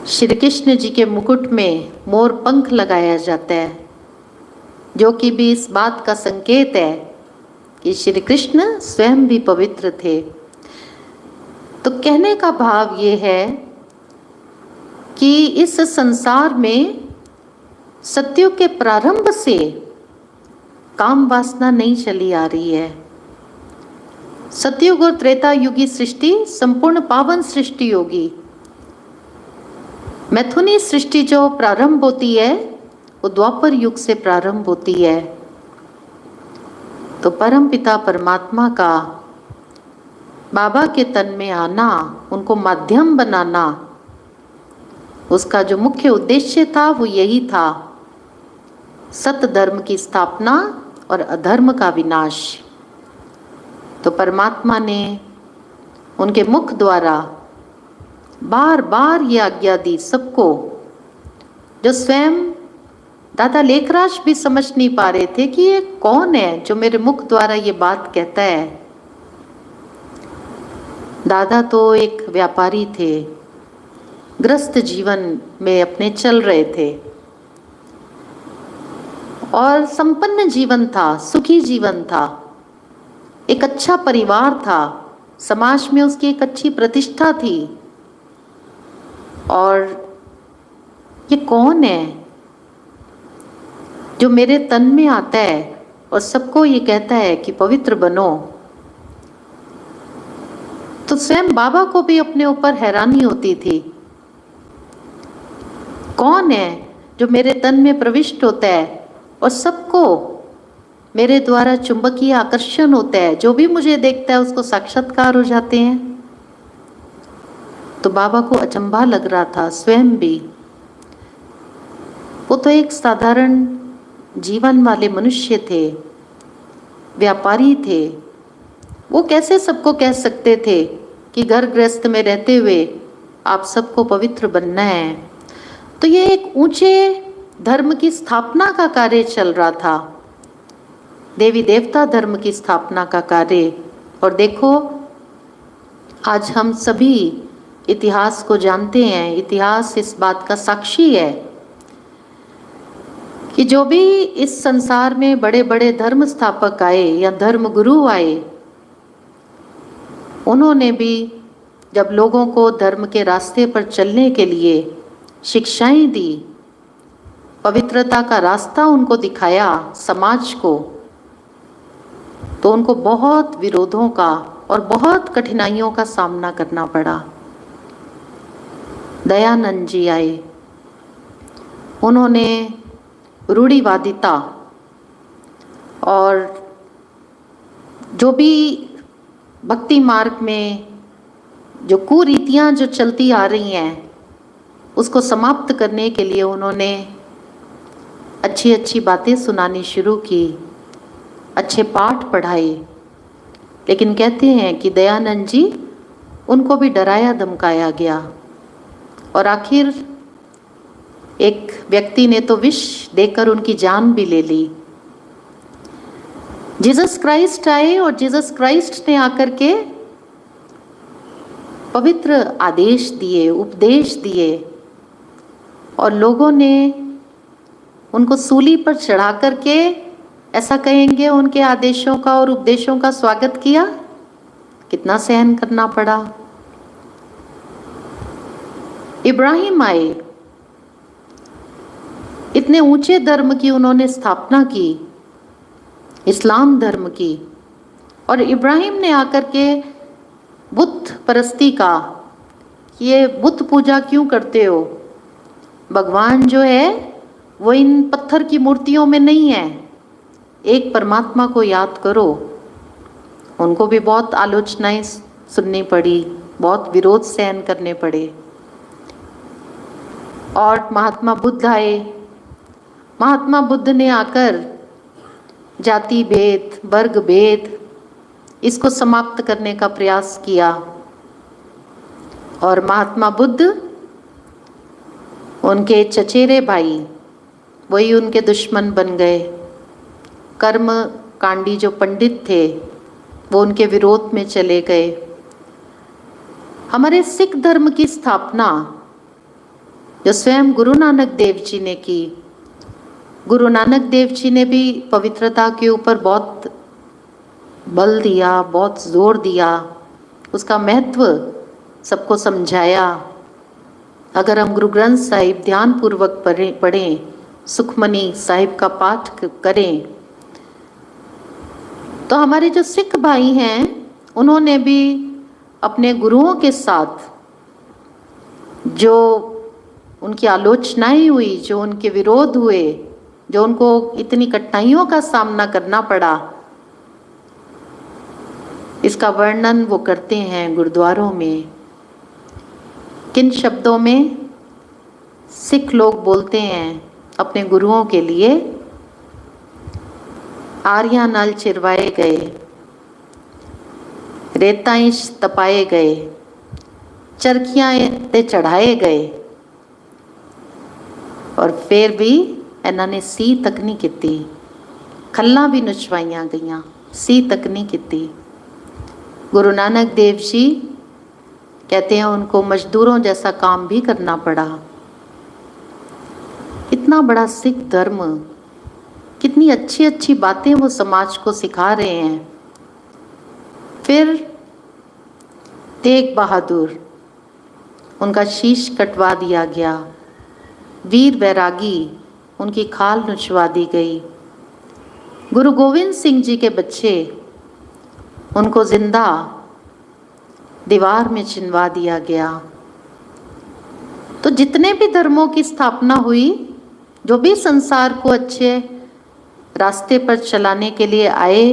श्री कृष्ण जी के मुकुट में मोर पंख लगाया जाता है, जो कि भी इस बात का संकेत है कि श्री कृष्ण स्वयं भी पवित्र थे। तो कहने का भाव ये है कि इस संसार में सत्युग के प्रारंभ से काम वासना नहीं चली आ रही है। सतयुग और त्रेता युगी सृष्टि संपूर्ण पावन सृष्टि होगी। मैथुनी सृष्टि जो प्रारंभ होती है वो द्वापर युग से प्रारंभ होती है। तो परम पिता परमात्मा का बाबा के तन में आना, उनको माध्यम बनाना, उसका जो मुख्य उद्देश्य था वो यही था, सत धर्म की स्थापना और अधर्म का विनाश। तो परमात्मा ने उनके मुख द्वारा बार बार ये आज्ञा दी सबको, जो स्वयं दादा लेखराज भी समझ नहीं पा रहे थे कि ये कौन है जो मेरे मुख द्वारा ये बात कहता है। दादा तो एक व्यापारी थे, ग्रस्त जीवन में अपने चल रहे थे और संपन्न जीवन था, सुखी जीवन था, एक अच्छा परिवार था, समाज में उसकी एक अच्छी प्रतिष्ठा थी। और ये कौन है जो मेरे तन में आता है और सबको ये कहता है कि पवित्र बनो। तो स्वयं बाबा को भी अपने ऊपर हैरानी होती थी, कौन है जो मेरे तन में प्रविष्ट होता है और सबको मेरे द्वारा चुंबकीय आकर्षण होता है, जो भी मुझे देखता है उसको साक्षात्कार हो जाते हैं। तो बाबा को अचंभा लग रहा था स्वयं भी। वो तो एक साधारण जीवन वाले मनुष्य थे, व्यापारी थे, वो कैसे सबको कह सकते थे कि घर गृहस्थ में रहते हुए आप सबको पवित्र बनना है। तो ये एक ऊंचे धर्म की स्थापना का कार्य चल रहा था, देवी देवता धर्म की स्थापना का कार्य। और देखो आज हम सभी इतिहास को जानते हैं, इतिहास इस बात का साक्षी है कि जो भी इस संसार में बड़े बड़े धर्म स्थापक आए या धर्म गुरु आए, उन्होंने भी जब लोगों को धर्म के रास्ते पर चलने के लिए शिक्षाएं दी, पवित्रता का रास्ता उनको दिखाया समाज को, तो उनको बहुत विरोधों का और बहुत कठिनाइयों का सामना करना पड़ा। दयानंद जी आए, उन्होंने रूढ़िवादिता और जो भी भक्ति मार्ग में जो कुरीतियां जो चलती आ रही हैं उसको समाप्त करने के लिए उन्होंने अच्छी अच्छी बातें सुनानी शुरू की, अच्छे पाठ पढ़ाए। लेकिन कहते हैं कि दयानंद जी, उनको भी डराया धमकाया गया और आखिर एक व्यक्ति ने तो विष देकर उनकी जान भी ले ली। जीसस क्राइस्ट आए और जीसस क्राइस्ट ने आकर के पवित्र आदेश दिए, उपदेश दिए, और लोगों ने उनको सूली पर चढ़ा करके ऐसा कहेंगे उनके आदेशों का और उपदेशों का स्वागत किया। कितना सहन करना पड़ा। इब्राहिम आए, इतने ऊंचे धर्म की उन्होंने स्थापना की, इस्लाम धर्म की, और इब्राहिम ने आकर के बुत परस्ती का, ये बुत पूजा क्यों करते हो, भगवान जो है वो इन पत्थर की मूर्तियों में नहीं है, एक परमात्मा को याद करो। उनको भी बहुत आलोचनाएं सुननी पड़ी, बहुत विरोध सहन करने पड़े। और महात्मा बुद्ध आए, महात्मा बुद्ध ने आकर जाति भेद, वर्ग भेद, इसको समाप्त करने का प्रयास किया। और महात्मा बुद्ध, उनके चचेरे भाई वही उनके दुश्मन बन गए। कर्म कांडी जो पंडित थे वो उनके विरोध में चले गए। हमारे सिख धर्म की स्थापना जो स्वयं गुरु नानक देव जी ने की, गुरु नानक देव जी ने भी पवित्रता के ऊपर बहुत बल दिया, बहुत जोर दिया, उसका महत्व सबको समझाया। अगर हम गुरु ग्रंथ साहिब ध्यान पूर्वक पढ़ें, सुखमनी साहिब का पाठ करें, तो हमारे जो सिख भाई हैं उन्होंने भी अपने गुरुओं के साथ जो उनकी आलोचनाएं हुई, जो उनके विरोध हुए, जो उनको इतनी कठिनाइयों का सामना करना पड़ा, इसका वर्णन वो करते हैं गुरुद्वारों में। किन शब्दों में सिख लोग बोलते हैं अपने गुरुओं के लिए? आर्या नाल चिरवाए गए, रेताएं तपाए गए, चरखियां ते चढ़ाए गए, और फिर भी इन्हों ने सी तक नहीं की, खल्लां भी नचवाइयां गईयां, सी तक नहीं की। गुरु नानक देव जी कहते हैं उनको मजदूरों जैसा काम भी करना पड़ा। इतना बड़ा सिख धर्म, कितनी अच्छी अच्छी बातें वो समाज को सिखा रहे हैं। फिर तेग बहादुर, उनका शीश कटवा दिया गया। वीर बैरागी, उनकी खाल नुचवा दी गई। गुरु गोविंद सिंह जी के बच्चे, उनको जिंदा दीवार में चिनवा दिया गया। तो जितने भी धर्मों की स्थापना हुई, जो भी संसार को अच्छे रास्ते पर चलाने के लिए आए,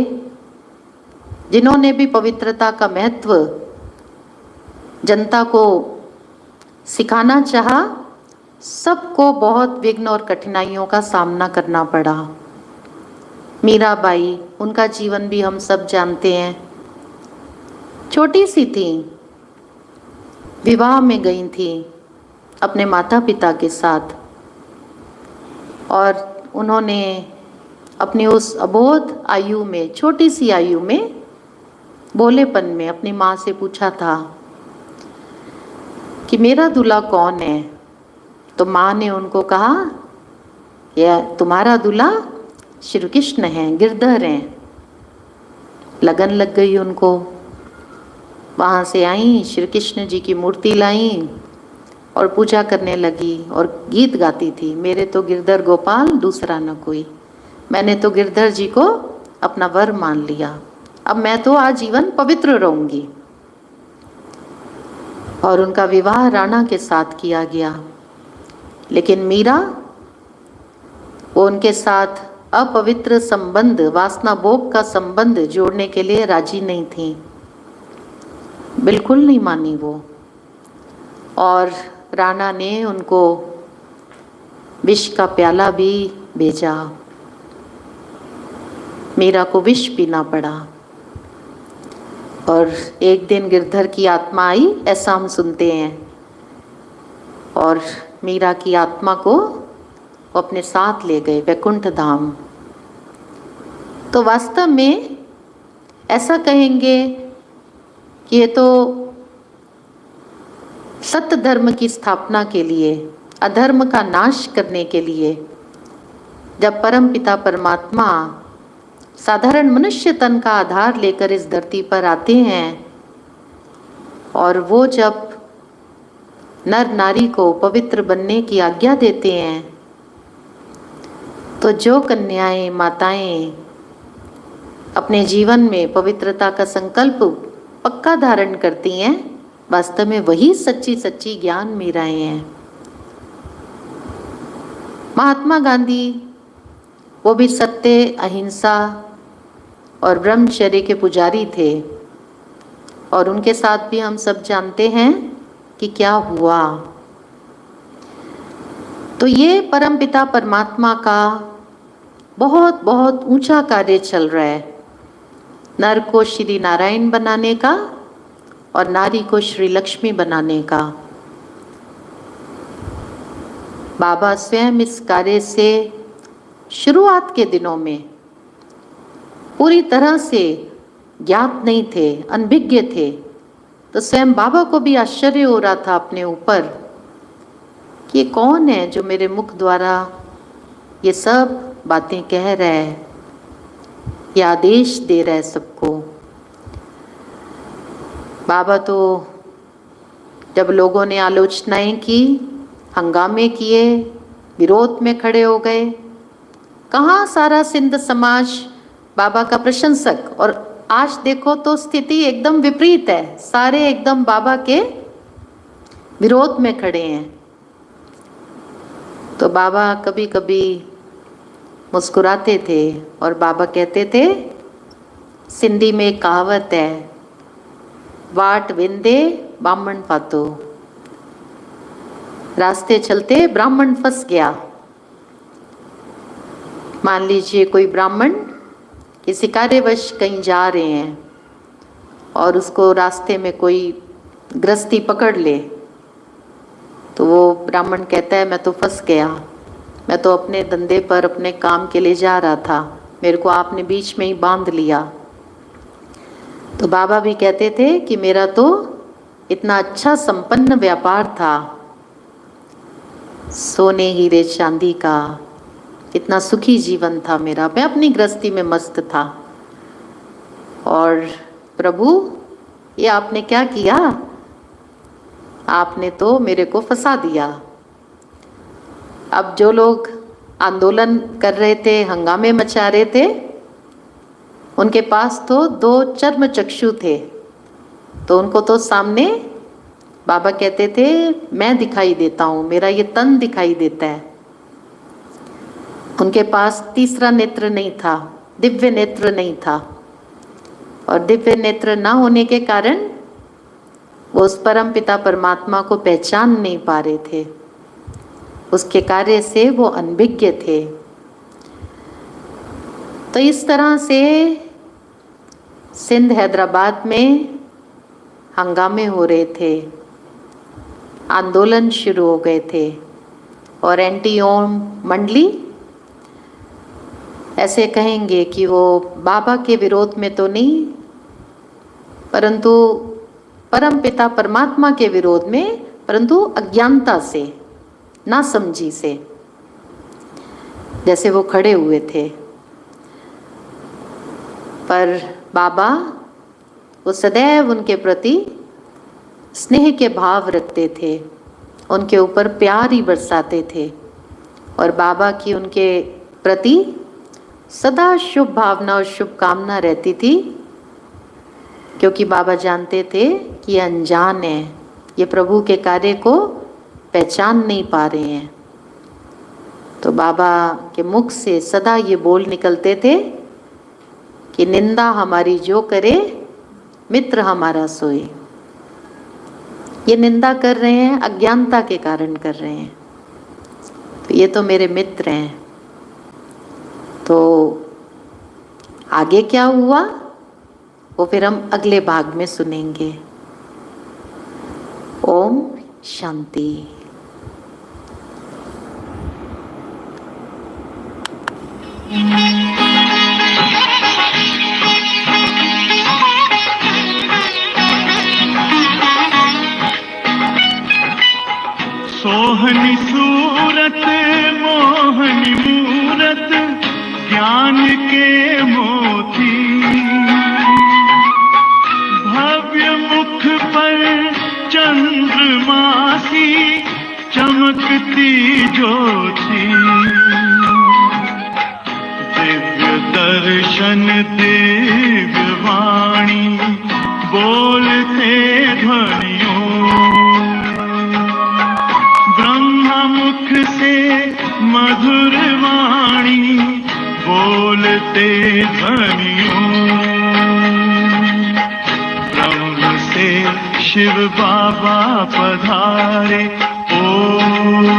जिन्होंने भी पवित्रता का महत्व जनता को सिखाना चाहा, सबको बहुत विघ्न और कठिनाइयों का सामना करना पड़ा। मीराबाई, उनका जीवन भी हम सब जानते हैं। छोटी सी थी, विवाह में गई थी अपने माता पिता के साथ, और उन्होंने अपनी उस अबोध आयु में, छोटी सी आयु में, भोलेपन में अपनी माँ से पूछा था कि मेरा दूल्हा कौन है। तो माँ ने उनको कहा, यह तुम्हारा दूल्हा श्री कृष्ण हैं, गिरधर हैं। लगन लग गई उनको। वहाँ से आई, श्री कृष्ण जी की मूर्ति लाई और पूजा करने लगी और गीत गाती थी, मेरे तो गिरधर गोपाल दूसरा न कोई। मैंने तो गिरधर जी को अपना वर मान लिया, अब मैं तो आजीवन पवित्र रहूंगी। और उनका विवाह राणा के साथ किया गया। लेकिन मीरा, वो उनके साथ अपवित्र संबंध, वासना भोग का संबंध जोड़ने के लिए राजी नहीं थी, बिल्कुल नहीं मानी वो। और राणा ने उनको विष का प्याला भी भेजा, मीरा को विष पीना पड़ा। और एक दिन गिरधर की आत्मा आई, ऐसा हम सुनते हैं, और मीरा की आत्मा को वो अपने साथ ले गए वैकुंठ धाम। तो वास्तव में ऐसा कहेंगे कि ये तो सत्य धर्म की स्थापना के लिए, अधर्म का नाश करने के लिए, जब परम पिता परमात्मा साधारण मनुष्य तन का आधार लेकर इस धरती पर आते हैं, और वो जब नर नारी को पवित्र बनने की आज्ञा देते हैं, तो जो कन्याएं, माताएं अपने जीवन में पवित्रता का संकल्प पक्का धारण करती हैं, वास्तव में वही सच्ची सच्ची ज्ञान मीराएं हैं। महात्मा गांधी, वो भी सत्य, अहिंसा और ब्रह्मचर्य के पुजारी थे, और उनके साथ भी हम सब जानते हैं कि क्या हुआ। तो ये परमपिता परमात्मा का बहुत बहुत ऊंचा कार्य चल रहा है, नर को श्री नारायण बनाने का और नारी को श्री लक्ष्मी बनाने का। बाबा स्वयं इस कार्य से शुरुआत के दिनों में पूरी तरह से ज्ञात नहीं थे, अनभिज्ञ थे, तो स्वयं बाबा को भी आश्चर्य हो रहा था अपने ऊपर कि ये कौन है जो मेरे मुख द्वारा ये सब बातें कह रहा है, ये आदेश दे रहा है सबको। बाबा तो जब लोगों ने आलोचनाएं की, हंगामे किए, विरोध में खड़े हो गए, कहाँ सारा सिंध समाज बाबा का प्रशंसक, और आज देखो तो स्थिति एकदम विपरीत है, सारे एकदम बाबा के विरोध में खड़े हैं। तो बाबा कभी कभी मुस्कुराते थे और बाबा कहते थे, सिंधी में एक कहावत है, वाट विंदे ब्राह्मण पातो, रास्ते चलते ब्राह्मण फंस गया। मान लीजिए कोई ब्राह्मण किसी कार्यवश कहीं जा रहे हैं और उसको रास्ते में कोई गृहस्थी पकड़ ले, तो वो ब्राह्मण कहता है मैं तो फंस गया, मैं तो अपने धंधे पर अपने काम के लिए जा रहा था, मेरे को आपने बीच में ही बांध लिया। तो बाबा भी कहते थे कि मेरा तो इतना अच्छा संपन्न व्यापार था, सोने हीरे चांदी का, इतना सुखी जीवन था मेरा, मैं अपनी गृहस्थी में मस्त था, और प्रभु ये आपने क्या किया, आपने तो मेरे को फंसा दिया। अब जो लोग आंदोलन कर रहे थे, हंगामे मचा रहे थे, उनके पास तो 2 चर्म चक्षु थे, तो उनको तो सामने बाबा कहते थे मैं दिखाई देता हूँ, मेरा ये तन दिखाई देता है। उनके पास तीसरा नेत्र नहीं था, दिव्य नेत्र नहीं था, और दिव्य नेत्र ना होने के कारण वो उस परम पिता परमात्मा को पहचान नहीं पा रहे थे, उसके कार्य से वो अनभिज्ञ थे। तो इस तरह से सिंध हैदराबाद में हंगामे हो रहे थे, आंदोलन शुरू हो गए थे, और एंटी ओम मंडली ऐसे कहेंगे कि वो बाबा के विरोध में तो नहीं, परंतु परम पिता परमात्मा के विरोध में, परंतु अज्ञानता से, नासमझी से, जैसे वो खड़े हुए थे। पर बाबा वो सदैव उनके प्रति स्नेह के भाव रखते थे, उनके ऊपर प्यार ही बरसाते थे, और बाबा की उनके प्रति सदा शुभ भावना और शुभकामना रहती थी, क्योंकि बाबा जानते थे कि ये अनजान है, ये प्रभु के कार्य को पहचान नहीं पा रहे हैं। तो बाबा के मुख से सदा ये बोल निकलते थे कि निंदा हमारी जो करे, मित्र हमारा सोए। ये निंदा कर रहे हैं, अज्ञानता के कारण कर रहे हैं, तो ये तो मेरे मित्र हैं। तो आगे क्या हुआ वो फिर हम अगले भाग में सुनेंगे। ओम शांति। सोहनी सूरत मोहनी मूरत ज्ञान के मोती, भव्य मुख पर चंद्रमासी चमकती ज्योति, दिव्य दर्शन दिव्य वाणी बोलते ध्वनियों, मुख से मधुर वाणी बोलते ध्वनियों, ब्रह्म से शिव बाबा पधारे। ओम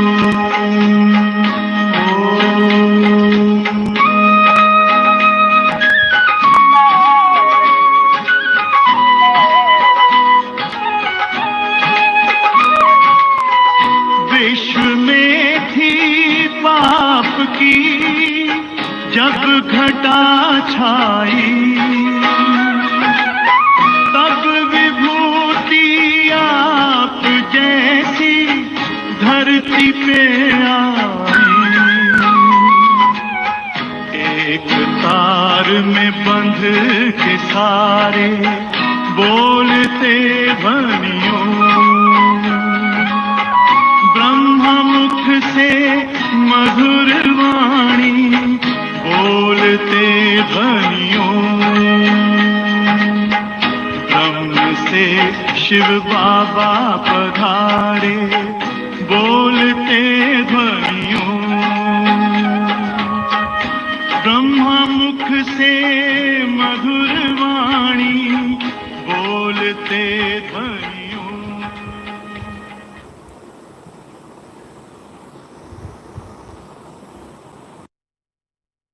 विश्व में थी पाप की घटा छाई, तब विभूति आप जैसी धरती पे आई। एक तार में बंध के सारे बोलते ध्वनियों, ब्रह्मा मुख से मधुर वाणी बोलते ध्वनियों, ब्रह्म से शिव बाबा पधारे बोलते ध्वनियों, ब्रह्मा मुख से